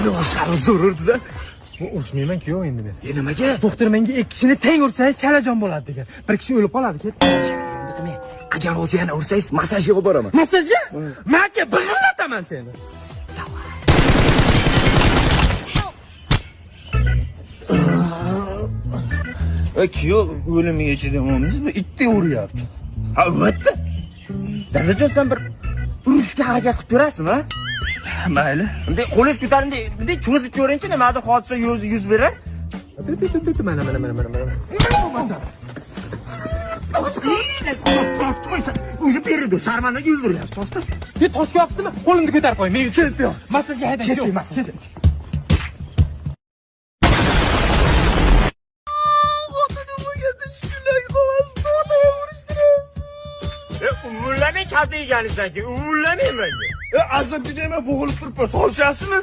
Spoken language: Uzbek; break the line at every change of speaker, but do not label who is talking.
Qaror zo'rurdi-da.
Urushmayman-ku yo'q endi men.
Nimaga?
Doktor menga 2 kishini teng ursangiz chalajon bo'ladi degan. Bir kishi o'lib qoladi, ket.
Agar hozir yana ursangiz, massajga olib boraman.
Massajga? Menga big'illataman seni.
Kuyov o'limiga chidamoqmizmi? Itdek uryapti. Albatta. Dadajon, sen bir urishga harakat qilib turasizmi? Mayli.
Bunday qo'lingiz ko'taring, bunday cho'zib ko'ring-chi, nimadir hodisa yuz berar.
Mana.
O'zi berdi, sharmanaga yuldirilyapti.
Ket toshga yoqdimi? Qo'lingni ko'tarib qo'y. Men chempion. Massajga haydang.
Ketdik, massajga.
Uvullamay kalta yeganingizdan keyin uvullamay menga.
Azobga deyman, bo'g'ilib turibman. Solishasizmi?